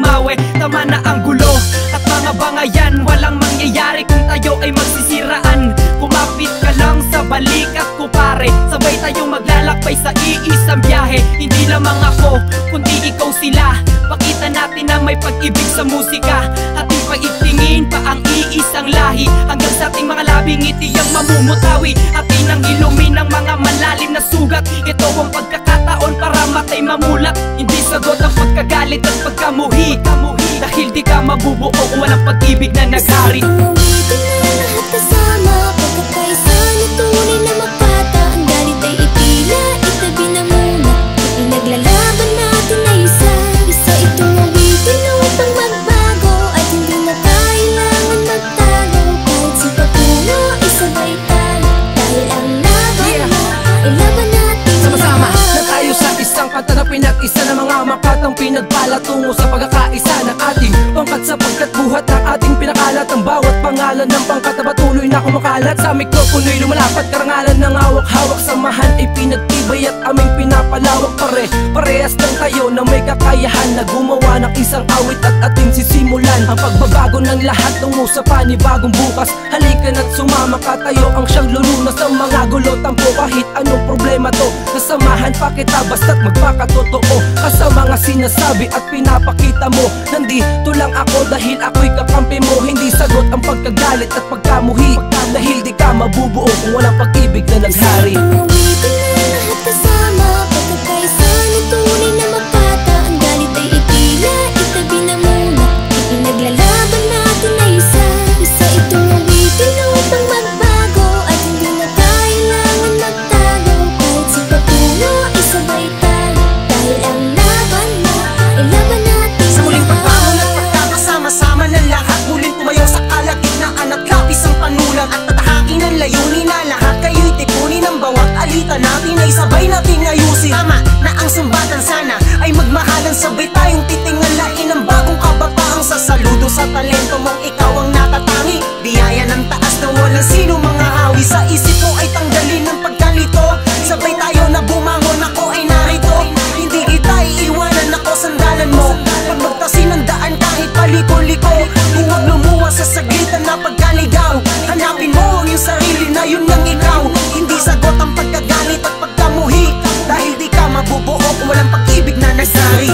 bumawi. Tama na ang gulo at mga bangayan, walang mangyayari kung tayo ay magsisiraan. Kumapit ka lang sa balikat ko pare, sabay tayong maglalakbay sa iisang biyahe. Hindi lamang ako, kundi ikaw sila. Pakita natin na may pag-ibig sa musika. Ating pag-itingin pa ang iisang lahi, hanggang sa ating mga labing ngiti ang mamumutawi. Atin ang ilumin ng mga malalim na sugat. Ito ang pagkakataon para matay mamulat. Hindi sagot ang pagkagalit at pagkamuhi, dahil di ka mabubuo kung walang pag-ibig na naghari. Uwitin na lahat kasama, pagkakaisa na tunay na makata. Ang galit ay itila, itabi na muna. Pinaglalaban natin ay isa itong uwitin upang magbago. At hindi na kailangan magtago, kahit si patungo isabay tayo. Dahil ang laban mo ay laban natin. Sama-sama na tayo sa isang kanta na pinag-isa ng mga makatang pinagpala tungo sa pagkakaisa ng ating pangkat, sapagkat buhat ng ating pinakalat. Ang bawat pangalan ng pangkat na patuloy na kumakalat sa mikropono'y lumalapat. Karangalan ng hawak-hawak, samahan ay pinagtibay at aming pinapalawak. Parehas lang tayo na may kakayahan na gumawa ng isang awit at ating sisimulan ang pagbabago ng lahat tungo sa panibagong bukas. Halika na't sumama ka, tayo ang siyang lulunas ng mga gulo. Tampo kahit anong problema to, nasamahan pa kita basta't magpakatotoo ka sa mga sinasabi at pinapakita mo. Nandito lang ako dahil ako'y kakampi mo. Hindi sagot ang pagkagalit at pagkamuhi, dahil di ka mabubuo kung walang pag-ibig na naghari. Uwitin na lahat kasama, pagkakaisa na tunay na makata. Ang galit ay itila, itabi na muna. Ipinaglalaban natin ay isa itong uwitin upang magbago. At hindi na kailangan magtago, kahit si patungo isabay tayo. Dahil ang laban mo ay laban natin. Sa muling pagbangon at pagkakasama-sama ng lahat, muling tumayo sa kalagitnaan at lapis ang panulat. At tatahakin ang layunin na lahat kayo'y tipunin. Ang bawat alita natin ay sabay nating ayusin. Tama na ang sumbatan, sana ay magmahalan. Sabay tayong titingalain ang bagong kabataang sasaludo sa talento mong ikaw ang natatangi. Biyaya ng taas na walang sino mga hawi. Sa isip mo ay tanggalin ng pagkalito. Sabay tayo na bumangon, ako ay narito. Hindi kita iiwanan, ako sandalan mo. Pag magtasin ng daan kahit paliko-liko, huwag lumuwas sa saglitan na pagkaligaw. Hanapin mo ang iyong sarili na yun ang ikaw. Hindi sagot ang pagkagalit at pagkamuhi, dahil di ka mabubuo kung walang pag-ibig na nagsari.